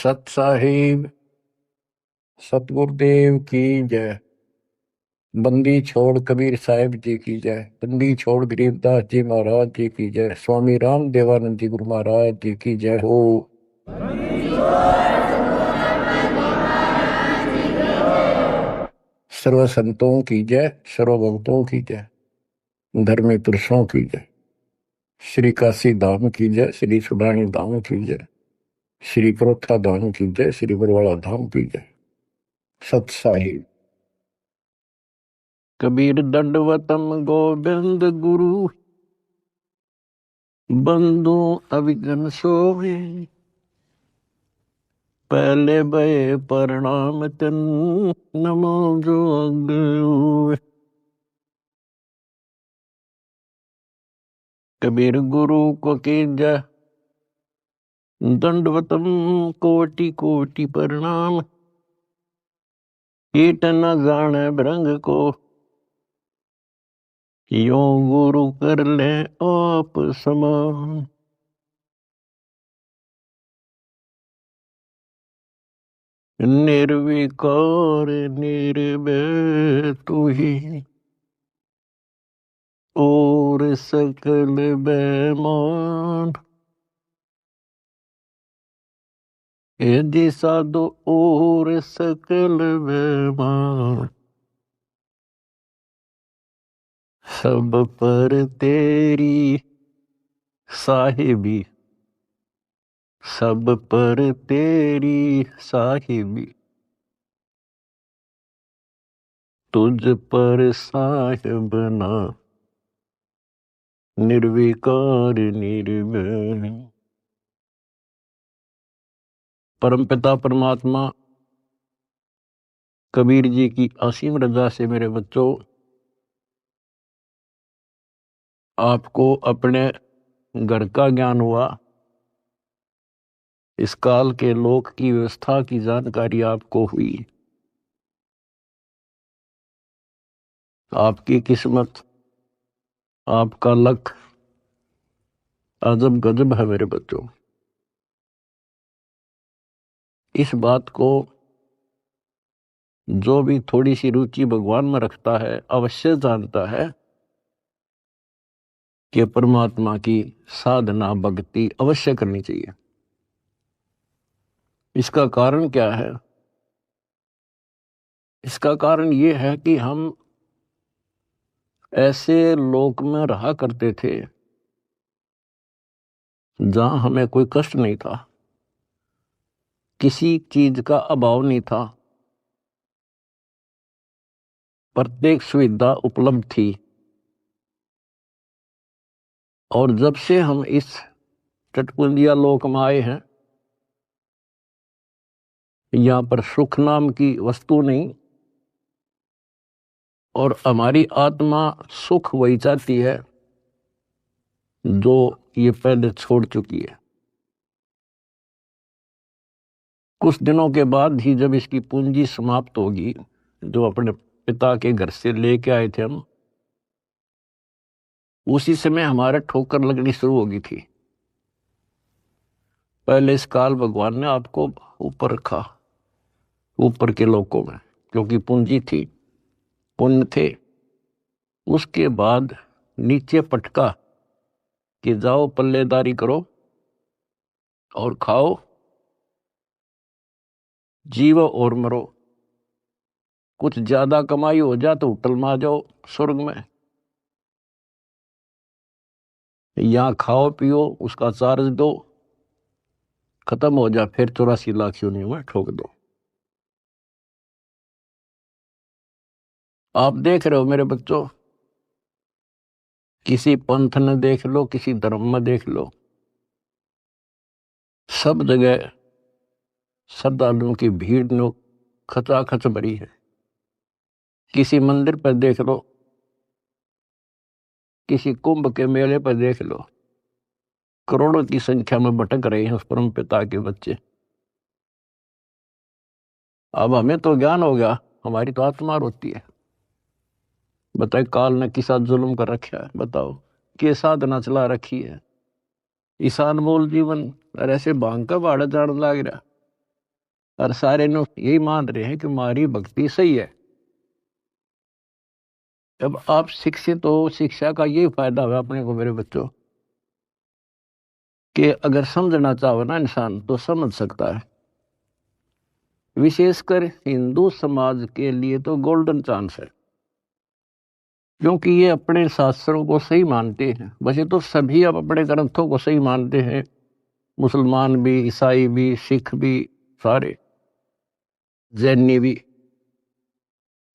सत साहिब सतगुरुदेव की जय। बंदी छोड़ कबीर साहिब जी की जय। बंदी छोड़ गरीबदास जी महाराज जी की जय। स्वामी राम देवानंद जी गुरु महाराज जी की जय हो। सर्व संतों की जय, सर्व भक्तों की जय, धर्मी पुरुषों की जय। श्री काशी धाम की जय, श्री सुडानी धाम की जय, श्री प्रोथा धाम की जय, श्री बरवाड़ा धाम की जय। सत साहिब। कबीर दंडवतम गोविंद गुरु, बंधु अविघ्न सोवे। पहले भय प्रणाम तन, नमो जोग। कबीर गुरु को कीजय दंडवतम, कोटि कोटि प्रणाम। कीट न जाने भृंग को, यो गुरु कर ले आप समान। निर्विकार निर्भय तू ही, और सकल बेमान। यदि साधु और सकल बेमान, सब पर तेरी साहिबी, सब पर तेरी साहिबी। तुझ पर साहिब ना, निर्विकार निर्भय। परमपिता परमात्मा कबीर जी की असीम रजा से मेरे बच्चों, आपको अपने घर का ज्ञान हुआ। इस काल के लोक की व्यवस्था की जानकारी आपको हुई। आपकी किस्मत, आपका लक अजब गजब है मेरे बच्चों। इस बात को जो भी थोड़ी सी रुचि भगवान में रखता है अवश्य जानता है कि परमात्मा की साधना भक्ति अवश्य करनी चाहिए। इसका कारण क्या है? इसका कारण ये है कि हम ऐसे लोक में रहा करते थे जहां हमें कोई कष्ट नहीं था, किसी चीज का अभाव नहीं था, प्रत्येक सुविधा उपलब्ध थी। और जब से हम इस चटकुंदिया लोक में आए हैं, यहां पर सुख नाम की वस्तु नहीं, और हमारी आत्मा सुख वही चाहती है जो ये पहले छोड़ चुकी है। कुछ दिनों के बाद ही जब इसकी पूंजी समाप्त होगी, जो अपने पिता के घर से लेके आए थे हम, उसी समय हमारे ठोकर लगनी शुरू होगी थी। पहले इस काल भगवान ने आपको ऊपर रखा, ऊपर के लोकों में, क्योंकि पूंजी थी, पुण्य थे। उसके बाद नीचे पटका कि जाओ पल्लेदारी करो और खाओ, जीवो और मरो। कुछ ज्यादा कमाई हो जा तो होटल में आ जाओ स्वर्ग में, यहां खाओ पियो, उसका चार्ज दो, खत्म हो जा, फिर 84 लाख योनियों में ठोक दो। आप देख रहे हो मेरे बच्चों, किसी पंथ ने देख लो, किसी धर्म में देख लो, सब जगह श्रद्धालुओं की भीड़ नो खचाखच भरी है। किसी मंदिर पर देख लो, किसी कुंभ के मेले पर देख लो, करोड़ों की संख्या में भटक रहे हैं उस परम पिता के बच्चे। अब हमें तो ज्ञान हो गया, हमारी तो आत्मा रोती है। बताए काल ने किसा जुल्म कर रखा है, बताओ के साधना चला रखी है। ईशान मोल जीवन और ऐसे भांग का भाड़ा जान लाग रहा। और सारे लोग यही मान रहे हैं कि हमारी भक्ति सही है। अब आप शिक्षित हो, शिक्षा का ये फायदा हुआ अपने को मेरे बच्चों, कि अगर समझना चाहो ना इंसान तो समझ सकता है। विशेषकर हिंदू समाज के लिए तो गोल्डन चांस है, क्योंकि ये अपने शास्त्रों को सही मानते हैं। वैसे तो सभी अब अपने ग्रंथों को सही मानते हैं, मुसलमान भी, ईसाई भी, सिख भी, सारे जैनी भी।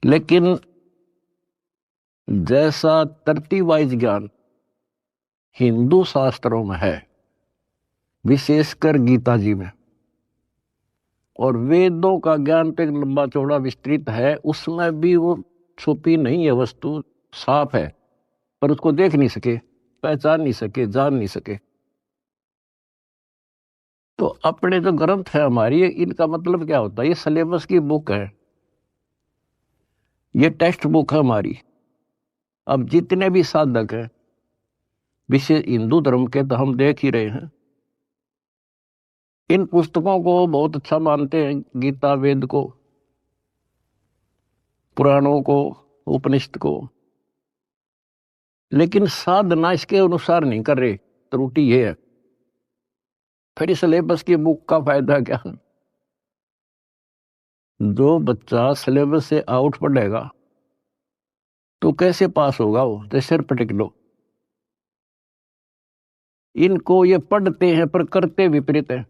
लेकिन जैसा तरतीब वाइज ज्ञान हिंदू शास्त्रों में है, विशेषकर गीता जी में, और वेदों का ज्ञान तो एक लंबा चौड़ा विस्तृत है, उसमें भी वो छुपी नहीं है वस्तु, साफ है, पर उसको देख नहीं सके, पहचान नहीं सके, जान नहीं सके। तो अपने जो ग्रंथ है हमारी, इनका मतलब क्या होता है? ये सिलेबस की बुक है, ये टेक्स्ट बुक है हमारी। अब जितने भी साधक हैं विशेष हिंदू धर्म के, तो हम देख ही रहे हैं, इन पुस्तकों को बहुत अच्छा मानते हैं, गीता, वेद को, पुराणों को, उपनिषद को, लेकिन साधना इसके अनुसार नहीं कर रहे। त्रुटि ये है। फिर इस सिलेबस की बुक का फायदा क्या? जो बच्चा सिलेबस से आउट पढ़ेगा तो कैसे पास होगा? वो तो सिर पटक लो। इनको ये पढ़ते हैं पर करते विपरीत है।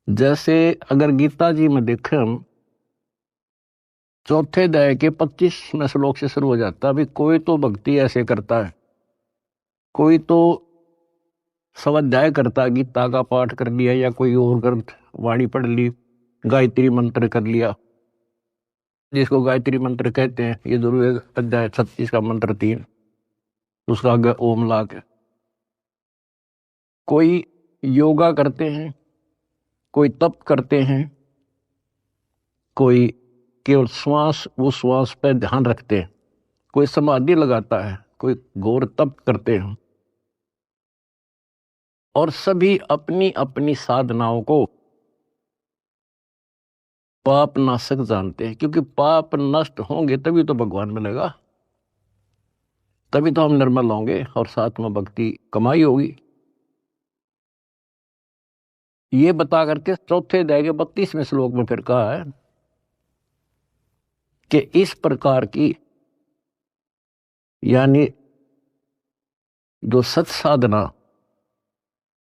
जैसे अगर गीता जी में देखें हम, चौथे अध्याय के 25वें श्लोक से शुरू हो जाता है। अभी कोई तो भक्ति ऐसे करता है, कोई तो स्वाध्याय करता है, गीता का पाठ कर लिया या कोई और ग्रंथ वाणी पढ़ ली, गायत्री मंत्र कर लिया, जिसको गायत्री मंत्र कहते हैं। ये जरूर अध्याय 36 का मंत्र 3, उसका आगे ओम ला के। कोई योगा करते हैं, कोई तप करते हैं, कोई केवल श्वास, वो श्वास पे ध्यान रखते हैं, कोई समाधि लगाता है, कोई घोर तप करते हैं। और सभी अपनी अपनी साधनाओं को पाप नाशक जानते हैं, क्योंकि पाप नष्ट होंगे तभी तो भगवान मिलेगा, तभी तो हम निर्मल होंगे और साथ में भक्ति कमाई होगी। ये बता करके चौथे अध्याय के 32वें श्लोक में फिर कहा है कि इस प्रकार की, यानी जो सत साधना,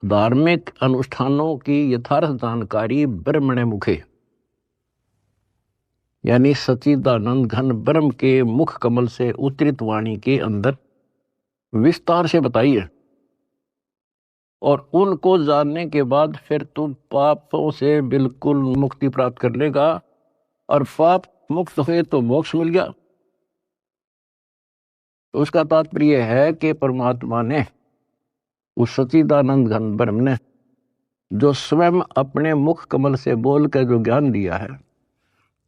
धार्मिक अनुष्ठानों की यथार्थ जानकारी ब्रह्मणे मुखे, यानी सच्चिदानंद घन ब्रह्म के मुख कमल से उतरित वाणी के अंदर विस्तार से बताई है। और उनको जानने के बाद फिर तुम पापों से बिल्कुल मुक्ति प्राप्त कर लेगा, और पाप मुक्त हुए तो मोक्ष मिल गया। तो उसका तात्पर्य है कि परमात्मा ने, उस सच्चिदानंद घन ब्रह्म ने, जो स्वयं अपने मुख कमल से बोल कर जो ज्ञान दिया है,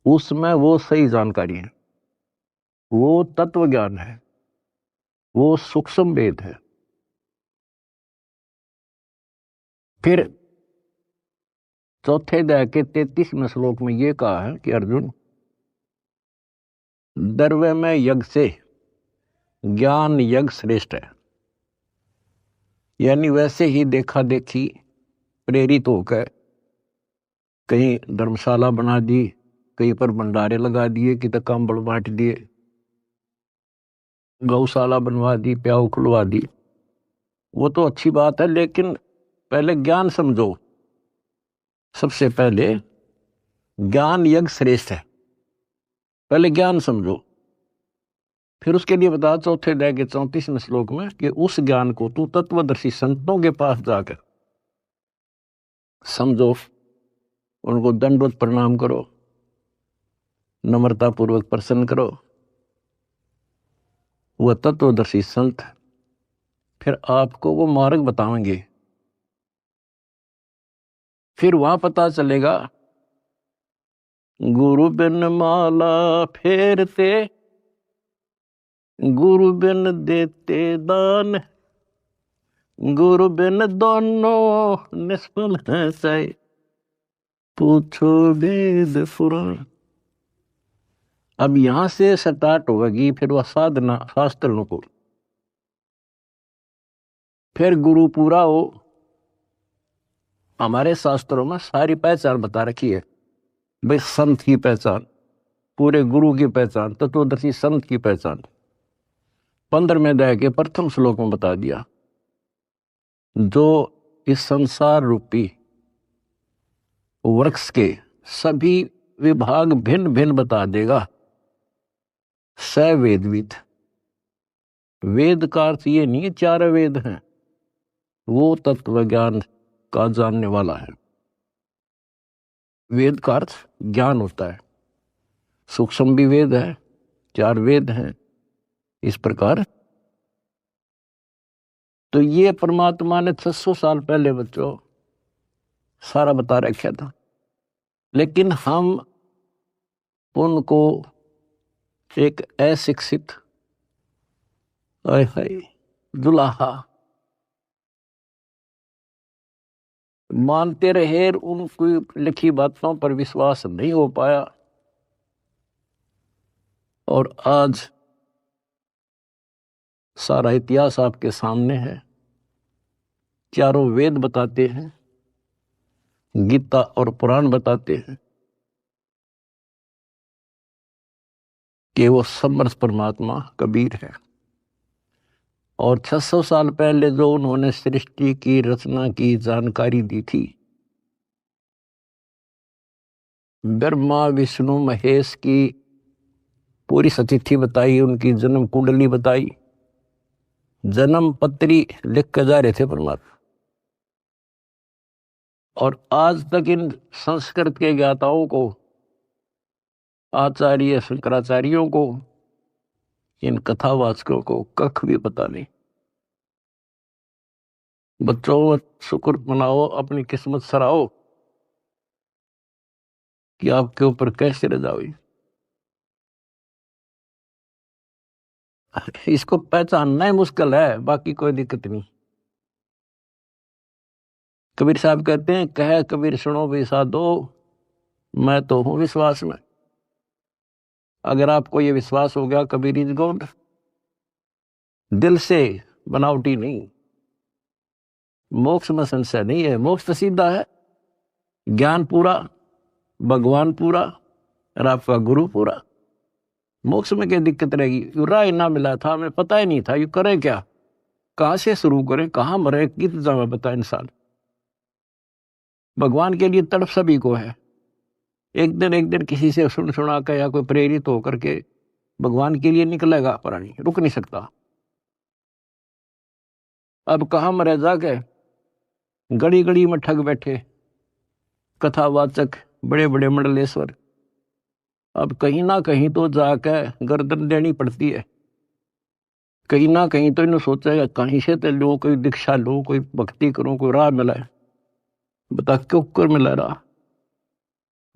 उसमें वो सही जानकारी है, वो तत्व ज्ञान है, वो सूक्ष्म वेद है। फिर चौथे अध्याय के 33वें श्लोक में ये कहा है कि अर्जुन, द्रव्य में यज्ञ से ज्ञान यज्ञ श्रेष्ठ है। यानी वैसे ही देखा देखी प्रेरित होकर कहीं धर्मशाला बना दी, कहीं पर भंडारे लगा दिए, कि तक कंबल बांट दिए, गौशाला बनवा दी, प्याऊ खुलवा दी, वो तो अच्छी बात है, लेकिन पहले ज्ञान समझो। सबसे पहले ज्ञान यज्ञ श्रेष्ठ है, पहले ज्ञान समझो। फिर उसके लिए बता चौथे अध्याय के 34वें श्लोक में कि उस ज्ञान को तू तत्वदर्शी संतों के पास जाकर समझो, उनको दंडवत प्रणाम करो, नम्रता पूर्वक प्रसन्न करो। वह तत्वदर्शी संत फिर आपको वो मार्ग बताएंगे। फिर वहां पता चलेगा, गुरु बिन माला फेरते, गुरु बिन देते दान, गुरु बिन दोनों निष्फल है। पूछो वेद पुराण। अब यहां से स्टार्ट होगी फिर वह साधना शास्त्रों को, फिर गुरु पूरा हो। हमारे शास्त्रों में सारी पहचान बता रखी है भाई, संत की पहचान, पूरे गुरु की पहचान, तत्वदर्शी संत की पहचान 15वें अध्याय के प्रथम श्लोक में बता दिया। जो इस संसार रूपी वृक्ष के सभी विभाग भिन्न भिन्न बता देगा, स वेदविद। वेद का अर्थ ये नहीं है 4 वेद हैं, वो तत्व ज्ञान का जानने वाला है। वेद का अर्थ ज्ञान होता है, सूक्ष्म भी वेद है, 4 वेद हैं इस प्रकार। तो ये परमात्मा ने 600 साल पहले बच्चों सारा बता रखा था, लेकिन हम उनको एक अशिक्षित दुल्हा मानते रहे, उनकी लिखी बातों पर विश्वास नहीं हो पाया। और आज सारा इतिहास आपके सामने है, 4 वेद बताते हैं, गीता और पुराण बताते हैं कि वो समर्थ परमात्मा कबीर है। और 600 साल पहले जो उन्होंने सृष्टि की रचना की जानकारी दी थी, ब्रह्मा विष्णु महेश की पूरी सतिथि बताई, उनकी जन्म कुंडली बताई, जन्म पत्री लिख कर जा रहे थे परमात्मा। और आज तक इन संस्कृत के ज्ञाताओं को, आचार्य शंकराचार्यों को, इन कथावाचकों को कख भी पता नहीं। बच्चों शुक्र मनाओ, अपनी किस्मत सराहो कि आपके ऊपर कैसे रजा हुई। इसको पहचानना ही मुश्किल है, बाकी कोई दिक्कत नहीं। कबीर साहब कहते हैं, कह कबीर सुनो भी साधो, मैं तो हूं विश्वास में। अगर आपको ये विश्वास हो गया कबीर इज गॉड, दिल से, बनावटी नहीं, मोक्ष में संशय नहीं है। मोक्ष तो सीधा है, ज्ञान पूरा, भगवान पूरा और आपका गुरु पूरा। मोक्ष में क्या दिक्कत रहेगी? यू राय ना मिला था, हमें पता ही नहीं था यू करें क्या, कहां से शुरू करें, कहां मरे, कित जावे बता इंसान। भगवान के लिए तड़प सभी को है। एक दिन किसी से सुन सुना कर या कोई प्रेरित होकर के भगवान के लिए निकलेगा, प्राणी रुक नहीं सकता। अब कहां मरे जाके, गड़ी गड़ी में ठग बैठे कथावाचक, बड़े बड़े मंडलेश्वर। अब कहीं ना कहीं तो जाकर गर्दन देनी पड़ती है, कहीं ना कहीं तो इन्हें सोचेगा कहीं से तो लो, कोई दीक्षा लो, कोई भक्ति करो, कोई राह मिला है। बता क्यों कर मिला राह?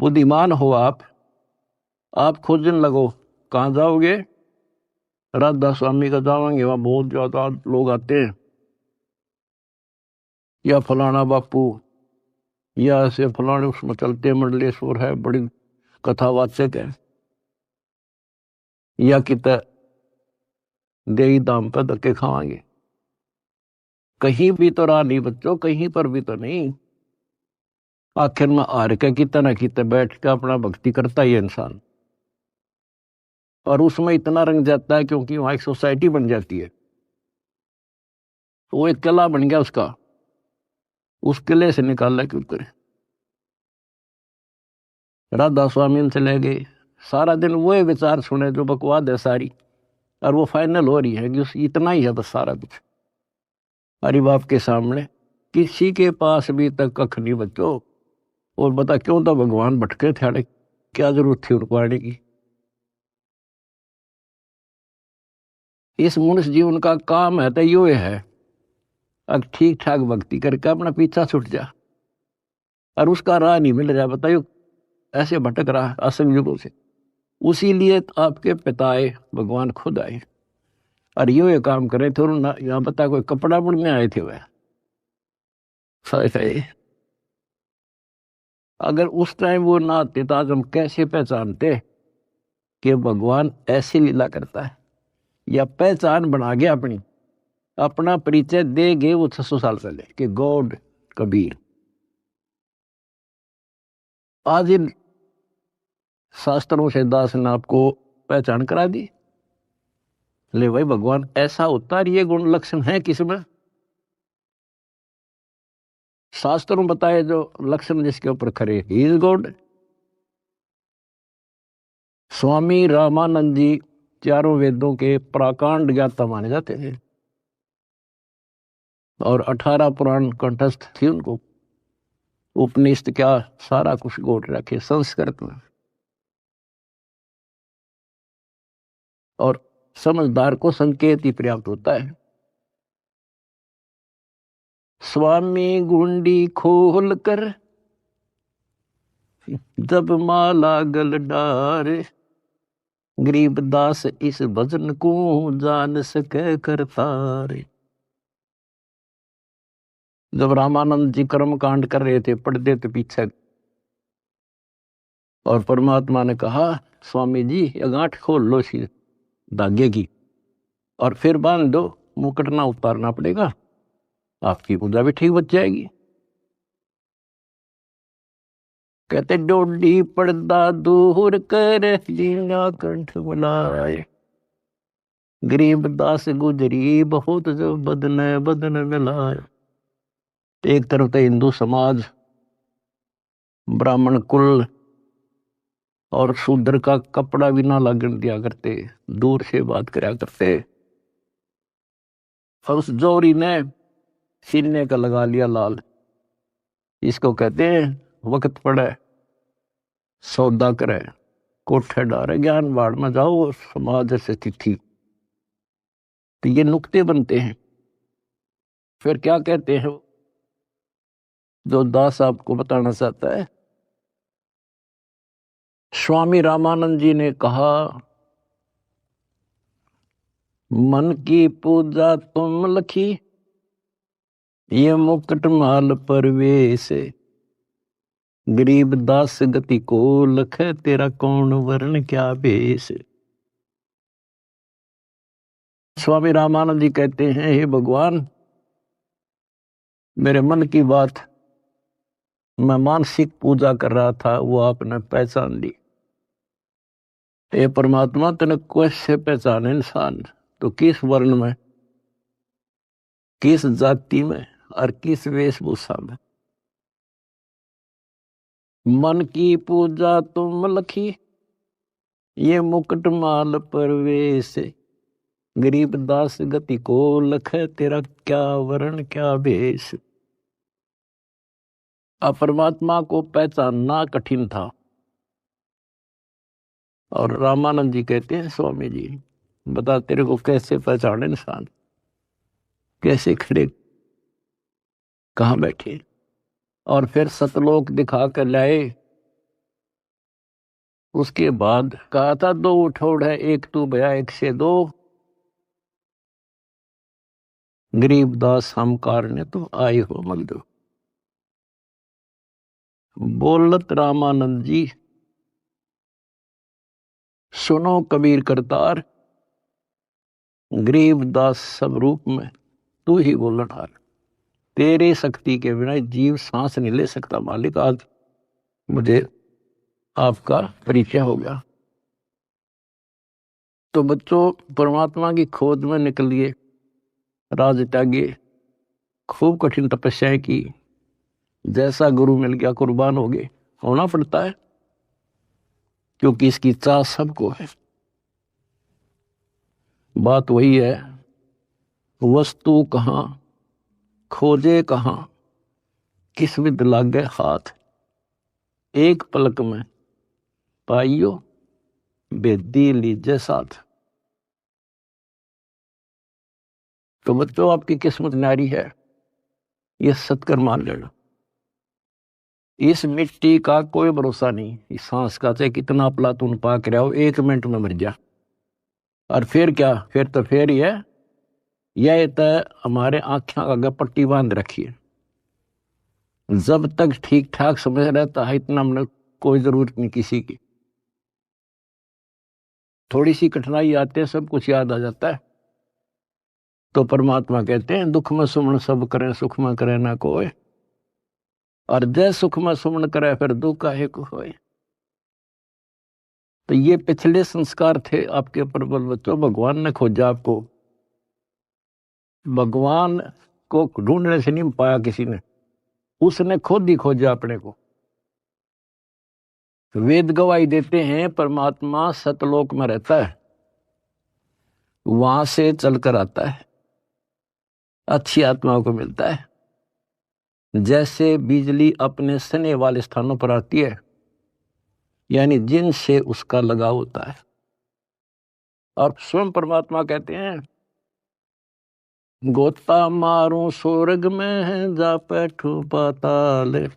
बुद्धिमान हो आप खोजने लगो। कहाँ जाओगे? राधा स्वामी का जाओगे, वहां बहुत ज्यादा लोग आते हैं, या फलाना बापू, या ऐसे फलाने उसमें चलते मंडलेश्वर है, बड़ी कथावाचक है, या कित देही दाम पर धक्के खावांगे। कहीं भी तो राह नहीं बच्चों, कहीं पर भी तो नहीं। आखिर में हार के कितना ना कितना बैठ के अपना भक्ति करता ही है इंसान, और उसमें इतना रंग जाता है क्योंकि वहां एक सोसाइटी बन जाती है, वो एक किला बन गया उसका, उस किले से निकालना क्यों करे। राधा स्वामी से ले गए, सारा दिन वो विचार सुने जो बकवाद है सारी, और वो फाइनल हो रही है कि उस इतना ही है बस सारा कुछ। हरि बाप के सामने किसी के पास भी तक कख नहीं बच्चों। और बता क्यों तो भगवान भटके थे, क्या जरूरत थी उनको आने की। इस मनुष्य जीवन का काम है तो यो है, अब ठीक ठाक भक्ति करके अपना पीछा छूट जा, और उसका राह नहीं मिल रहा, बताइयो ऐसे भटक रहा असंग युगों से। उसी लिए आपके पिताए भगवान खुद आए और ये काम करे थे। और यहाँ बता कोई कपड़ा बुनने आए थे वह, अगर उस टाइम वो ना आते तो आज हम कैसे पहचानते कि भगवान ऐसी लीला करता है, या पहचान बना गया अपनी, अपना परिचय दे गए वो 600 साल पहले कि गॉड कबीर। आज इन शास्त्रों से दास ने आपको पहचान करा दी। ले भाई भगवान ऐसा होता है, ये गुण लक्षण है किसमें? शास्त्रों में बताए जो लक्षण जिसके ऊपर खरे, he is God. Swami Ramanand जी चारों वेदों के प्राकांड ज्ञाता माने जाते थे और 18 पुराण कंठस्थ थी उनको। उपनिषद क्या सारा कुछ गोट रखे संस्कृत में। और समझदार को संकेत ही पर्याप्त होता है। स्वामी गुंडी खोल कर जब माला गल डारे, गरीबदास इस भजन को जान सके करतारे। जब रामानंद जी कर्म कांड कर रहे थे, पढ़ते थे पीछे, और परमात्मा ने कहा स्वामी जी ये गांठ खोल लो इसी धागे की और फिर बांध दो, मुकुट ना उतारना पड़ेगा, आपकी पूजा भी ठीक बच जाएगी। कहते डोडी पर्दा दूर कर लीला कंठ बुलाए, गरीब दास गुजरी बहुत जो बदन बदन मिलाए। एक तरफ तो हिंदू समाज, ब्राह्मण कुल और शूद्र का कपड़ा भी ना लगन दिया करते, दूर से बात करा करते। और उस जोरी ने सीने का लगा लिया लाल। इसको कहते हैं वक्त पड़े सौदा करे, कोठे डारे ज्ञान बाढ़ में जाओ, समाज से तिथि। तो ये नुक्ते बनते हैं। फिर क्या कहते हैं जो दास आपको बताना चाहता है? स्वामी रामानंद जी ने कहा मन की पूजा तुम लखी, ये मुकुट माल परवेश, गरीब दास गति को लख, तेरा कौन वर्ण क्या भेष। स्वामी रामानंद जी कहते हैं हे भगवान, मेरे मन की बात मैं मानसिक पूजा कर रहा था, वो आपने पहचान ली। हे परमात्मा तने कैसे पहचाने इंसान? तो किस वर्ण में, किस जाति में और किस वेशभूषा में? मन की पूजा तुम लखी, ये मुकुट माल परवेश, गरीब दास गति को लख, तेरा क्या वर्ण क्या भेष। अब परमात्मा को पहचानना कठिन था। और रामानंद जी कहते हैं स्वामी जी बता तेरे को कैसे पहचाने इंसान, कैसे खड़े कहाँ बैठे। और फिर सतलोक दिखा कर लाए। उसके बाद कहा था दो उठोड़ है, एक तू भया एक से दो, गरीब दास हम कारने तो आए हो मगदो। बोलत रामानंद जी सुनो कबीर करतार, गरीब दास सब रूप में तू ही बोलन हार। तेरे शक्ति के बिना जीव सांस नहीं ले सकता मालिक। आज मुझे आपका परिचय हो गया। तो बच्चों परमात्मा की खोज में निकलिए, राज त्यागिए, खूब कठिन तपस्याएं की, जैसा गुरु मिल गया कुर्बान हो गए। होना पड़ता है क्योंकि इसकी चाह सबको है। बात वही है, वस्तु कहाँ खोजे कहाँ, किस विद लागे हाथ, एक पलक में पाइयो बेदी लीजे साथ। तो बच्चों आपकी किस्मत नारी है, ये सत्कर मान लेना। इस मिट्टी का कोई भरोसा नहीं, इस सांस का चाहे कितना प्लातून पाक रहा हो, 1 मिनट में मर जा। और फिर क्या, फिर तो फिर ही है, यह तो हमारे आंखें आगे पट्टी बांध रखी है। जब तक ठीक ठाक समझ रहता है इतना हमने कोई जरूरत नहीं किसी की। थोड़ी सी कठिनाई आते हैं सब कुछ याद आ जाता है। तो परमात्मा कहते हैं दुख में सुमन सब करे सुख में करे ना कोई, और जय सुख में सुमन करे फिर दुख काहे को होए। तो ये पिछले संस्कार थे आपके प्रबल बच्चों। भगवान ने खोजा आपको, भगवान को ढूंढने से नहीं पाया किसी ने, उसने खुद ही खोजा अपने को। वेद गवाही देते हैं परमात्मा सतलोक में रहता है, वहां से चलकर आता है, अच्छी आत्माओं को मिलता है। जैसे बिजली अपने सने वाले स्थानों पर आती है, यानी जिनसे उसका लगाव होता है। और स्वयं परमात्मा कहते हैं गोता मारूं स्वर्ग में जा बैठू पाताल,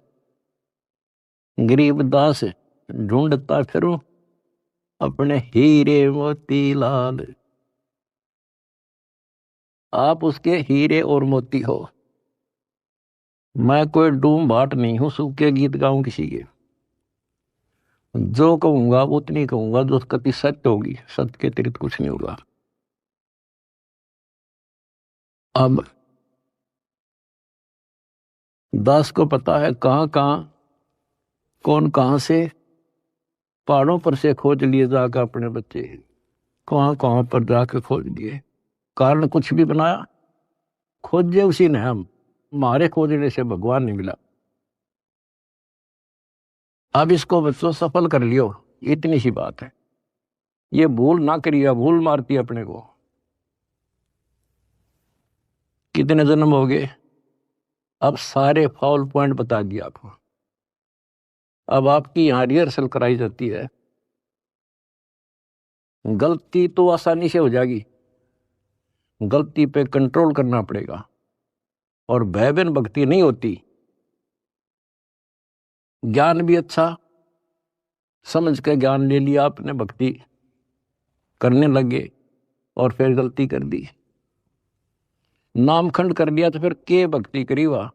गरीबदास ढूंढता फिरूं अपने हीरे मोती लाल। आप उसके हीरे और मोती हो। मैं कोई डूम भाट नहीं हूं सूखे गीत गाऊं किसी के। जो कहूंगा उतनी कहूंगा जो कति सत्य होगी, सत्य के अतिरिक्त कुछ नहीं होगा। अब दास को पता है कहां कहां कौन कहां से पहाड़ों पर से खोज लिए जाकर अपने बच्चे, कहां कहां पर जाकर खोज लिए। कारण कुछ भी बनाया, खोजे उसी ने हम, हमारे खोजने से भगवान नहीं मिला। अब इसको बच्चों सफल कर लियो, इतनी सी बात है। ये भूल ना करिए, भूल मारती है अपने को। कितने जन्म हो गए, अब सारे फाउल पॉइंट बता दिया आपको। अब आपकी यहां रिहर्सल कराई जाती है। गलती तो आसानी से हो जाएगी, गलती पे कंट्रोल करना पड़ेगा। और भय बिन भक्ति नहीं होती। ज्ञान भी अच्छा समझ के ज्ञान ले लिया आपने, भक्ति करने लगे और फिर गलती कर दी, नामखंड कर लिया, तो फिर के भक्ति करी हुआ।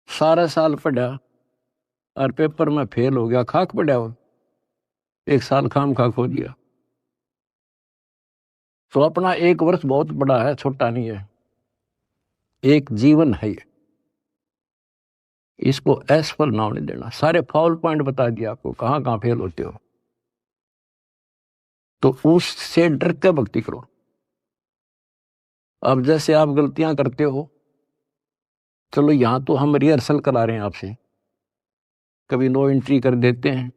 सारा साल पढ़ा और पेपर में फेल हो गया, खाक पड़ा हो, एक साल खाम खा खो दिया। तो अपना एक वर्ष बहुत बड़ा है, छोटा नहीं है, एक जीवन है ये। इसको असफल नाम नहीं देना। सारे फाउल पॉइंट बता दिया आपको, कहां कहां फेल होते हो। तो उससे डर के भक्ति करो। अब जैसे आप गलतियां करते हो, चलो यहां तो हम रिहर्सल करा रहे हैं आपसे, कभी नो एंट्री कर देते हैं,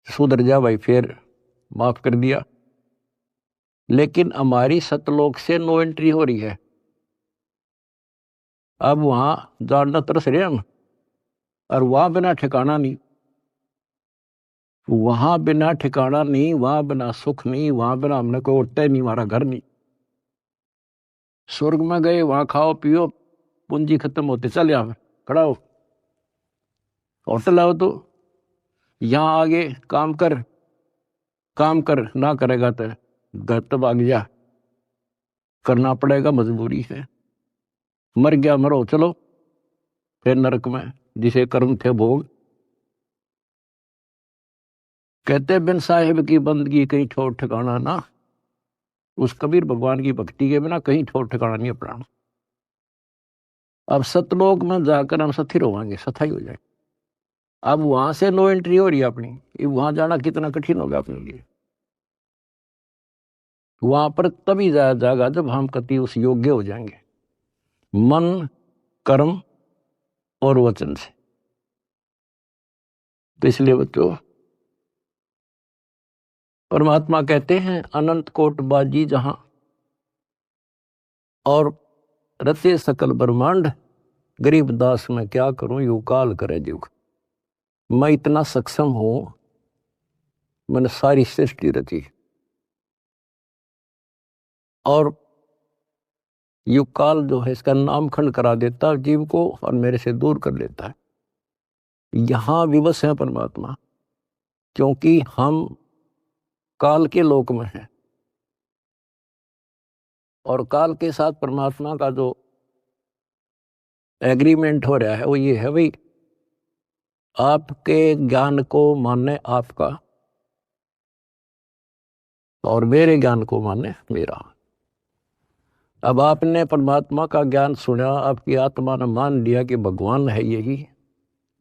सुधर जा भाई, फिर माफ कर दिया। लेकिन हमारी सतलोक से नो एंट्री हो रही है, अब वहां जानना तरस रहे हम। और वहां बिना ठिकाना नहीं, वहां बिना ठिकाना नहीं, वहां बिना सुख नहीं, वहां बिना हमने कोई उठता ही नहीं, हमारा घर नहीं। स्वर्ग में गए, वहां खाओ पियो, पूंजी खत्म होते चल यहां खड़ा हो, होटल आओ तो यहां आगे काम कर, काम कर ना करेगा तो घर तब आग जा, करना पड़ेगा, मजबूरी है। मर गया मरो, चलो फिर नरक में जिसे कर्म थे भोग। कहते बिन साहिब की बंदगी कहीं ठोर ठिकाना ना। उस कबीर भगवान की भक्ति के बिना कहीं ठोर ठिकाना नहीं अपना। अब सतलोक में जाकर हम स्थिर होंगे, सथाई हो जाए। अब वहां से नो एंट्री हो रही है अपनी, वहां जाना कितना कठिन होगा अपने लिए। वहां पर तभी जाया जाएगा जब हम कति उस योग्य हो जाएंगे, मन कर्म और वचन से। तो इसलिए बच्चों परमात्मा कहते हैं अनंत कोट बाजी जहां और रचे सकल ब्रह्मांड, गरीब दास मैं क्या करूं यू काल करे जुग। मैं इतना सक्षम हूं, मैंने सारी सृष्टि रची और युग काल जो है इसका नामखंड करा देता है जीव को और मेरे से दूर कर लेता है। यहां विवश है परमात्मा, क्योंकि हम काल के लोक में हैं और काल के साथ परमात्मा का जो एग्रीमेंट हो रहा है वो ये है भाई, आपके ज्ञान को माने आपका और मेरे ज्ञान को माने मेरा। अब आपने परमात्मा का ज्ञान सुना, आपकी आत्मा ने मान लिया कि भगवान है यही,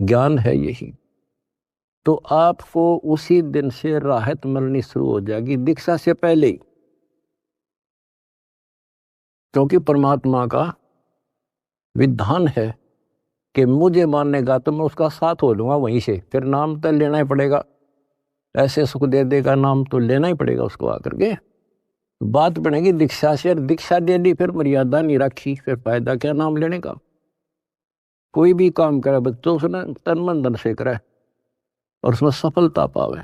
ज्ञान है यही, तो आपको उसी दिन से राहत मिलनी शुरू हो जाएगी, दीक्षा से पहले ही। क्योंकि परमात्मा का विधान है कि मुझे मानेगा तो मैं उसका साथ हो लूंगा वहीं से, फिर नाम तो लेना ही पड़ेगा, ऐसे सुख दे देगा नाम तो लेना ही पड़ेगा उसको आकर के। बात बनेगी दीक्षा से, दीक्षा दे ली फिर मर्यादा नहीं रखी, फिर फायदा क्या नाम लेने का। कोई भी काम करे बच्चों उसने तन मन धन से करे और उसमें सफलता पावे,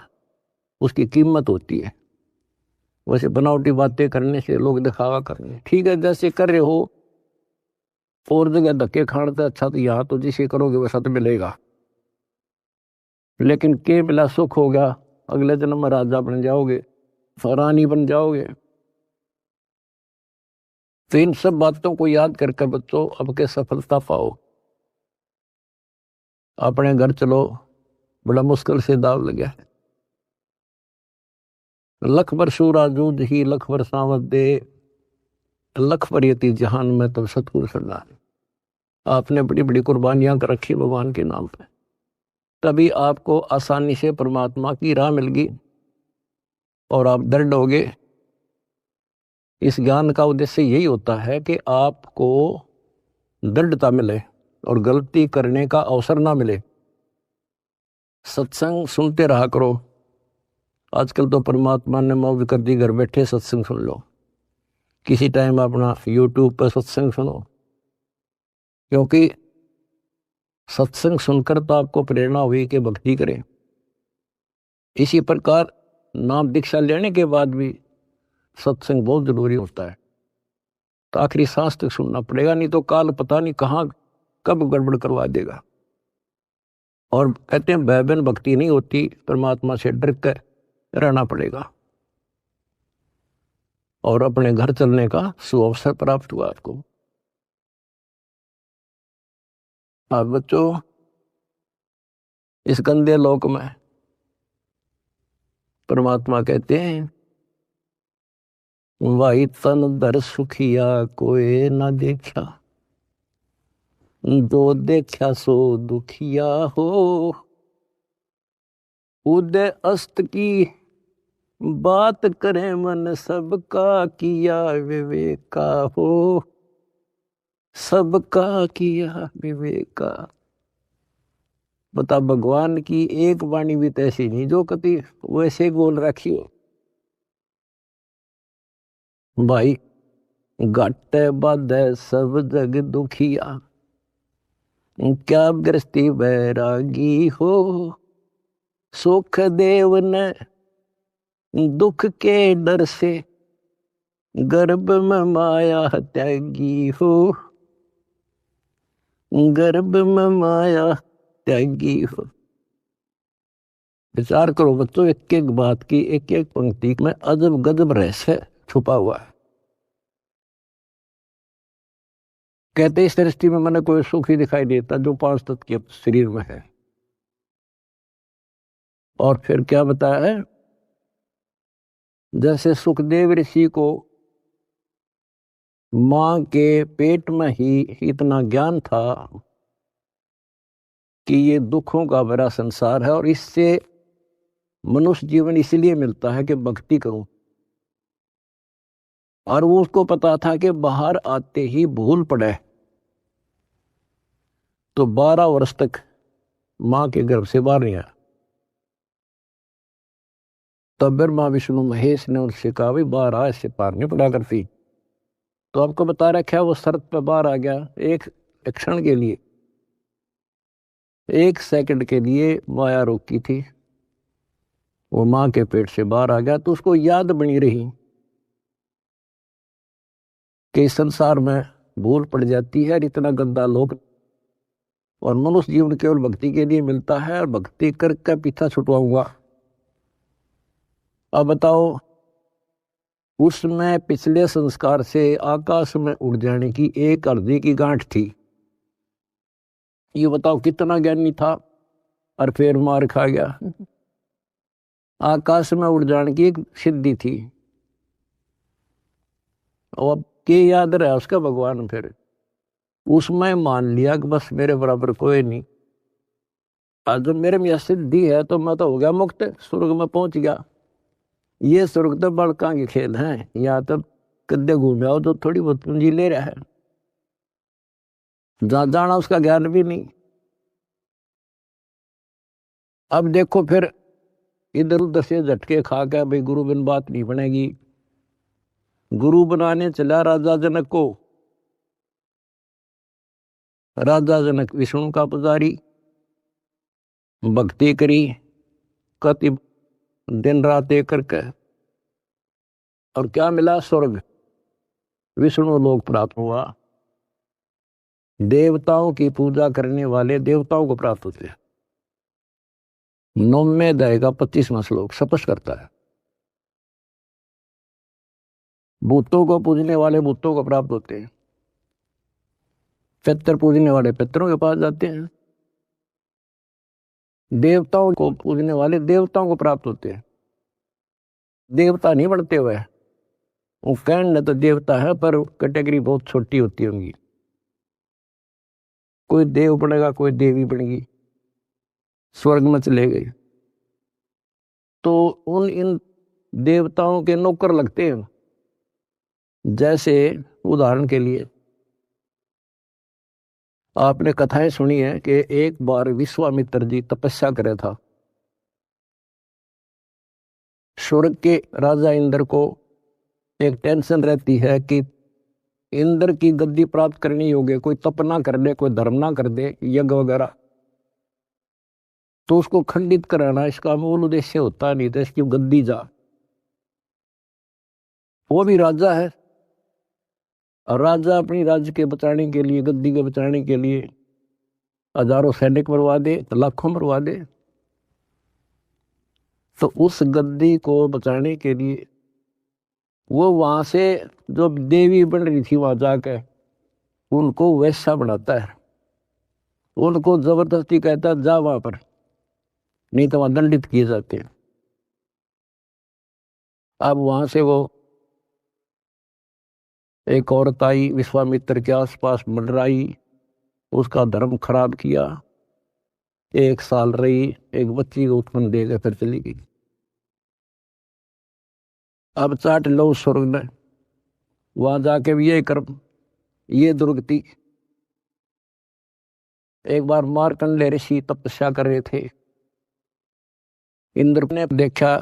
उसकी कीमत होती है। वैसे बनावटी बातें करने से, लोग दिखावा करने, ठीक है जैसे कर रहे हो और जगह धक्के खाने से अच्छा तो यहाँ तो जिसे करोगे वैसा तो मिलेगा, लेकिन के मिला सुख हो गया, अगले जन्म में राजा बन जाओगे, रानी बन जाओगे। तो इन सब बातों को याद करके बच्चों अब के सफलता पाओ। अपने घर चलो, बड़ा मुश्किल से दाव लगे, लख बरसू राजूद ही लख बरसावत दे, लख बरियती जहान में तब सतगुरु सरदार। आपने बड़ी बड़ी कुर्बानियां कर रखी भगवान के नाम पे, तभी आपको आसानी से परमात्मा की राह मिल गई और आप दृढ़ हो गए। इस ज्ञान का उद्देश्य यही होता है कि आपको दृढ़ता मिले और गलती करने का अवसर ना मिले। सत्संग सुनते रहा करो। आजकल तो परमात्मा ने मौज कर दी, घर बैठे सत्संग सुन लो, किसी टाइम अपना यूट्यूब पर सत्संग सुनो, क्योंकि सत्संग सुनकर तो आपको प्रेरणा हुई कि भक्ति करें। इसी प्रकार नाम दीक्षा लेने के बाद भी सत्संग बहुत जरूरी होता है, तो आखिरी सांस तक सुनना पड़ेगा, नहीं तो काल पता नहीं कहाँ कब गड़बड़ करवा देगा। और कहते हैं भयबीन भक्ति नहीं होती, परमात्मा से डर कर रहना पड़ेगा और अपने घर चलने का सुअवसर प्राप्त हुआ आपको। आप बच्चों इस गंदे लोक में परमात्मा कहते हैं वाई तन दर सुखिया कोई ना देखा, जो देखा सो दुखिया हो, उदय अस्त की बात करे मन सबका किया विवेका हो, सबका किया विवेका। बता भगवान की एक वाणी भी तो ऐसी नहीं जो कभी वैसे बोल रखी हो। भाई घट बाधे सब जग दुखिया, क्या गृहस्थी बैरागी हो, सुख देव ने दुख के डर से गर्भ में माया त्यागी हो, गर्भ में माया त्यागी हो। विचार करो बच्चों, एक एक बात की, एक एक पंक्ति में अजब गजब रहस्य छुपा हुआ है। कहते इस दृष्टि में मैंने कोई सुख ही दिखाई देता जो 5 तत्व के शरीर में है। और फिर क्या बताया है, जैसे सुखदेव ऋषि को मां के पेट में ही इतना ज्ञान था कि ये दुखों का भरा संसार है और इससे मनुष्य जीवन इसलिए मिलता है कि भक्ति करूं, और वो उसको पता था कि बाहर आते ही भूल पड़े तो 12 वर्ष तक मां के गर्भ से बाहर नहीं आया। तब ब्रह्मा विष्णु महेश ने उनसे कहा भाई बाहर आ, इससे पार नहीं पड़ा करती। तो आपको बता रखा है वो शर्त पे बाहर आ गया, एक क्षण के लिए, 1 सेकंड के लिए माया रोकी थी, वो मां के पेट से बाहर आ गया। तो उसको याद बनी रही कि इस संसार में भूल पड़ जाती है, इतना गंदा लोक, और मनुष्य जीवन केवल भक्ति के लिए मिलता है और भक्ति करके पीछा छुटवाऊंगा। अब बताओ, उसमें पिछले संस्कार से आकाश में उड़ जाने की एक अर्जी की गांठ थी, ये बताओ कितना ज्ञानी था और फिर मार खा गया। आकाश में उड़ जाने की एक सिद्धि थी, और अब के याद रहा उसका भगवान, फिर उसमें मान लिया कि बस मेरे बराबर कोई नहीं। आज जब मेरे में यह सिद्धि है तो मैं तो हो गया मुक्त, स्वर्ग में पहुंच गया। ये स्वर्ग तो बड़का के खेल हैं, यहाँ तो कद्दे घूम आओ तो थोड़ी बहुत पूंजी ले रहा है, जहां जाना उसका ज्ञान भी नहीं। अब देखो फिर इधर उधर से झटके खा के भाई गुरु बिन बात नहीं बनेगी। गुरु बनाने चला राजा जनक को। राजा जनक विष्णु का पुजारी, भक्ति करी कति दिन रात एक करके, और क्या मिला? स्वर्ग, विष्णु लोक प्राप्त हुआ। देवताओं की पूजा करने वाले देवताओं को प्राप्त होते हैं। 9वें अध्याय का 25वां श्लोक स्पष्ट करता है। भूतों को पूजने वाले भूतों को प्राप्त होते हैं, पितर पूजने वाले पितरों के पास जाते हैं, देवताओं को पूजने वाले देवताओं को प्राप्त होते हैं। देवता नहीं बनते हुए, वो कहने तो देवता है पर कैटेगरी बहुत छोटी होती होंगी। कोई देव बनेगा, कोई देवी बनेगी, स्वर्ग में चले गए तो उन इन देवताओं के नौकर लगते हैं। जैसे उदाहरण के लिए आपने कथाएं सुनी है कि एक बार विश्वामित्र जी तपस्या करे था। स्वर्ग के राजा इंद्र को एक टेंशन रहती है कि इंद्र की गद्दी प्राप्त करनी होगी, कोई तप ना कर दे, कोई धर्म ना कर दे, यज्ञ वगैरह, तो उसको खंडित कराना इसका मूल उद्देश्य होता नहीं था, इसकी गद्दी जा। वो भी राजा है, और राजा अपनी राज्य के बचाने के लिए, गद्दी के बचाने के लिए हजारों सैनिक मरवा दे, लाखों मरवा दे। तो उस गद्दी को बचाने के लिए वो वहां से जो देवी बन रही थी वहां जाकर उनको वैसा बनाता है, उनको जबरदस्ती कहता है जा वहां पर, नहीं तो वहां दंडित किए जाते हैं। अब वहां से वो एक औरत आई, विश्वामित्र के आसपास मंडराई, उसका धर्म खराब किया, 1 साल रही, एक बच्ची को उत्पन्न देकर फिर चली गई। अब चाट लो स्वर्ग में, वहां जाके भी ये कर्म, ये दुर्गति। एक बार मार्कंडेय ऋषि तपस्या कर रहे थे, इंद्र ने देखा,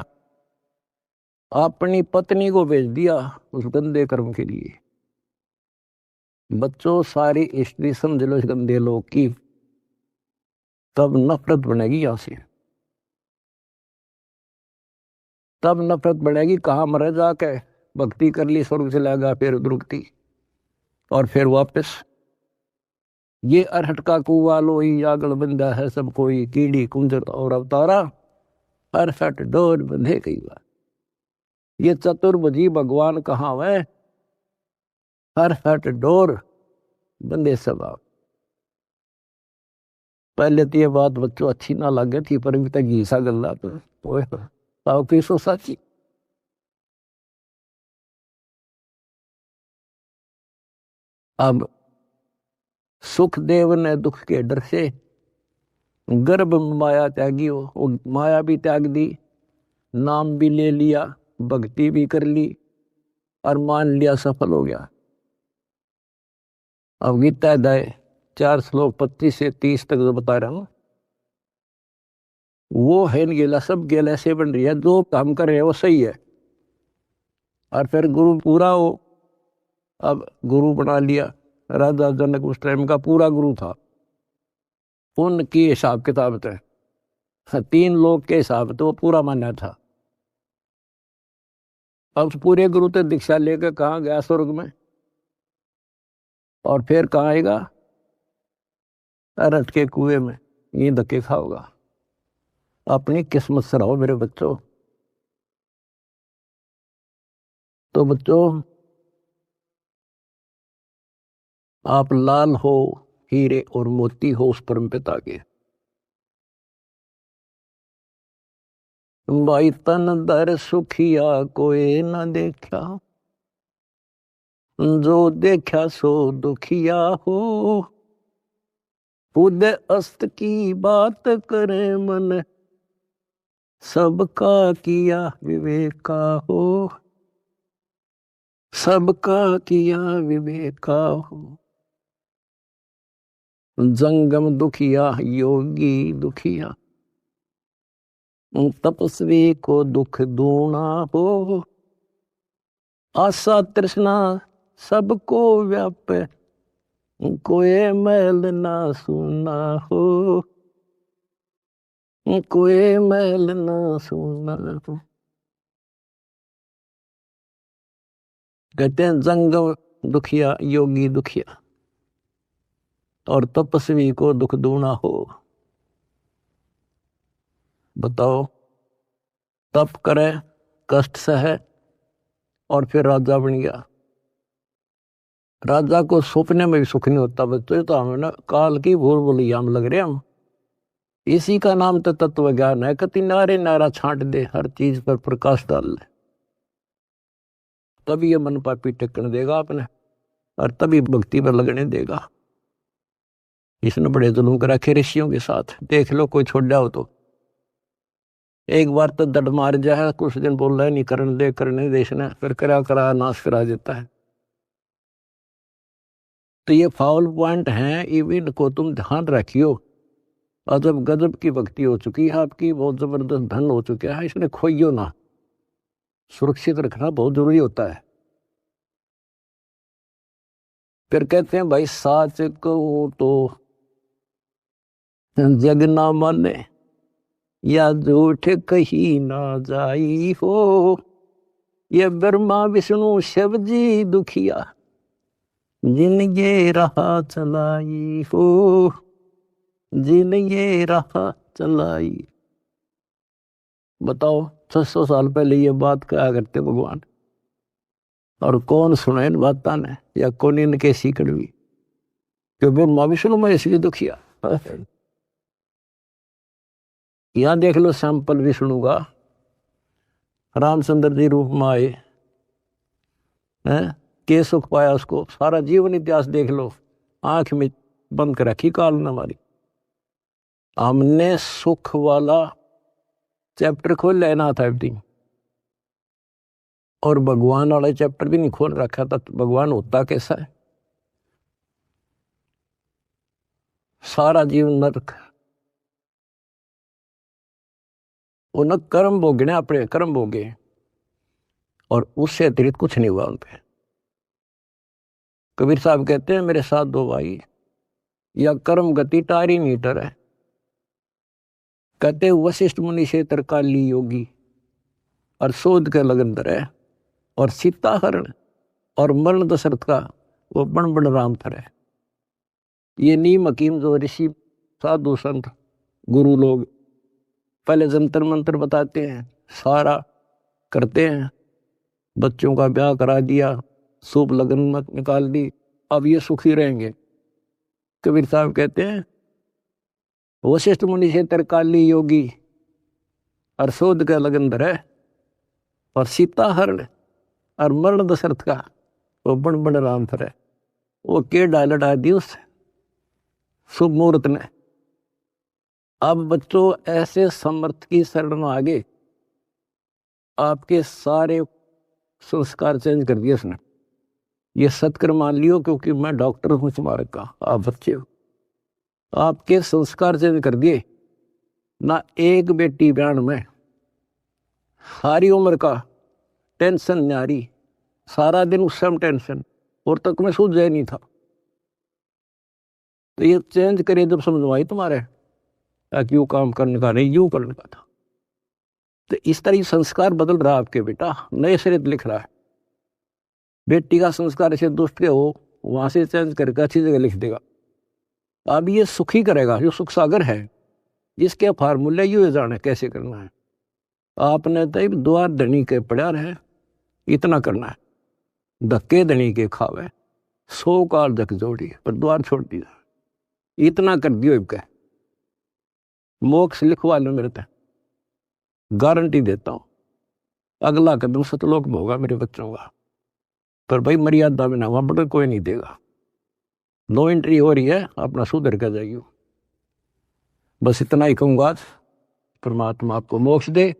अपनी पत्नी को भेज दिया उस गंदे कर्म के लिए। बच्चों सारी स्त्री समझ लो इस गंदे लोग की, तब नफरत बनेगी यहां से, तब नफरत बढ़ेगी। कहाँ मरे जाके भक्ति कर ली, स्वर्ग चला गया, फिर दुर्गति, और फिर वापस ये अरहट का कुआ लोई आगल बंदा है सब कोई, कीड़ी कुंजर और अवतारा अरहट डोर बंधे कई बार। ये चतुर्भुजी भगवान कहाँ है? अरहट डोर बंदे सब आप। पहले तो ये बात बच्चों अच्छी ना लगे थी, पर अभी तक घीसा गल्ला तो की सो साची। अब सुखदेव ने दुख के डर से गर्भ में माया त्यागी, वो माया भी त्याग दी, नाम भी ले लिया, भक्ति भी कर ली, और मान लिया सफल हो गया। अब गीता अध्याय 4 श्लोक 25 से 30 तक जो बता रहा हूं, वो है गेला, सब गेला ऐसे बन रही है, जो काम कर रहे हैं वो सही है, और फिर गुरु पूरा हो। अब गुरु बना लिया, राजा जनक उस टाइम का पूरा गुरु था, उनकी हिसाब किताब थे, 3 लोग के हिसाब तो वो पूरा माना था। अब उस पूरे गुरु तो दीक्षा लेकर कहाँ गया? स्वर्ग में। और फिर कहाँ आएगा? अरहट के कुएं में, ये धक्के खाओगा। अपनी किस्मत से रहो मेरे बच्चों। तो बच्चों, आप लाल हो, हीरे और मोती हो उस परम पिता के। भाई तन दर सुखिया कोई न देखा, जो देखा सो दुखिया हो। उदय अस्त की बात करे मन, सबका किया विवेका हो। सबका किया विवेका हो। जंगम दुखिया योगी दुखिया, तपस्वी को दुख दूना हो। आशा तृष्णा सबको व्यापे, कोई मैल ना सुना हो। कोई मैल ना सुना हो। कहते हैं जंगम दुखिया योगी दुखिया और तपस्वी को दुख दूना हो। बताओ, तप करे, कष्ट सहे और फिर राजा बन गया। राजा को सपने में भी सुख नहीं होता। बच्चों तो हमें ना काल की भूल भुलैया हम लग रहे हम। इसी का नाम तो तत्व ज्ञान है। कति नारे नारा छांट दे, हर चीज पर प्रकाश डाल ले, तभी ये मन पापी टिकने देगा अपने, और तभी भक्ति पर लगने देगा। इसने बड़े जुल्म कर रखे ऋषियों के साथ। देख लो, कोई छोड़ जाओ तो एक बार तो दड़ मार जाए, कुछ दिन बोल रहा है नहीं करने देश ने, फिर करा नाश करा देता है। तो ये फाउल पॉइंट हैं, इवन को तुम ध्यान रखियो। अजब गजब की भक्ति हो चुकी है आपकी, बहुत जबरदस्त धन हो चुका है, इसने खोइयो ना। सुरक्षित रखना बहुत जरूरी होता है। फिर कहते हैं भाई साच को तो जग ना माने, या झूठ कही ना जाई हो। ये ब्रह्मा विष्णु शिव जी दुखिया, जिन ये राह चलाई हो। जिन ये राह चलाई। बताओ 600 साल पहले ये बात क्या करते भगवान, और कौन सुने इन बातों ने, या कौन इनके सीकड़ भी, क्यों ब्रह्मा विष्णु में इसलिए दुखिया। यहां देख लो सैंपल विष्णु का, रामचंद्र जी रूप में आए हैं, के सुख पाया उसको। सारा जीवन इतिहास देख लो, आंख में बंद कर रखी काल ने हमारी। हमने सुख वाला चैप्टर खोल लेना था एवरीथिंग, और भगवान वाला चैप्टर भी नहीं खोल रखा था। तो भगवान होता कैसा है? सारा जीवन नरक, उन कर्म भोगने, अपने कर्म भोगे, और उससे अतिरिक्त कुछ नहीं हुआ उन पे। कबीर साहब कहते हैं मेरे साथ दो भाई, या कर्म गति टारी मीटर है। कहते वशिष्ठ मुनि से तरकाली योगी, और शोध के लगन धरे, और सीता हरण और मरण दशरथ का वो बण बण राम थरे। ये नीम हकीम जो ऋषि साधु संत गुरु लोग पहले जंतर मंत्र बताते हैं, सारा करते हैं, बच्चों का ब्याह करा दिया, शुभ लगन मत निकाल दी, अब ये सुखी रहेंगे। कबीर साहब कहते हैं वशिष्ठ मुनि से तरकाली योगी, और शोध का लगन धरे, और सीता हरण और मरण दशरथ का वो बण बण राम थरे। वो के डाल दी उस शुभ मुहूर्त ने। अब बच्चों ऐसे समर्थ की शरण में आगे आपके सारे संस्कार चेंज कर दिए उसने। ये सत्कर मान लियो, क्योंकि मैं डॉक्टर हूं तुम्हारे का, आप बच्चे हो। आपके संस्कार चेंज कर दिए ना। एक बेटी ब्यान में सारी उम्र का टेंशन न्यारी, सारा दिन उस समय टेंशन, और तक में सूझ जाए नहीं था। तो ये चेंज करे जब समझवाई तुम्हारे, क्यों काम करने का नहीं, यूं करने का था। तो इस तरह संस्कार बदल रहा आपके बेटा, नए सिरे लिख रहा है। बेटी का संस्कार ऐसे दुष्ट के हो, वहां से चेंज करके अच्छी जगह लिख देगा। अब ये सुखी करेगा, जो सुख सागर है, जिसके फार्मूले यू जाने कैसे करना है। आपने तो द्वार धनी के पड़ा रहे, इतना करना है। धक्के धनी के खावे, 100 काल धक जोड़ी, पर द्वार छोड़ दिया। इतना कर दियो इनके, मोक्ष लिखवा लो मेरे तक, गारंटी देता हूं। अगला कदम सतलोक में होगा मेरे बच्चों का, पर भाई मर्यादा में ना, वहां पर कोई नहीं देगा। 2 एंट्री हो रही है, अपना सुधर कर जाइयो। बस इतना ही कहूंगा। परमात्मा आपको मोक्ष दे,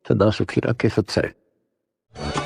सदा सुखी रखे। सत्संग।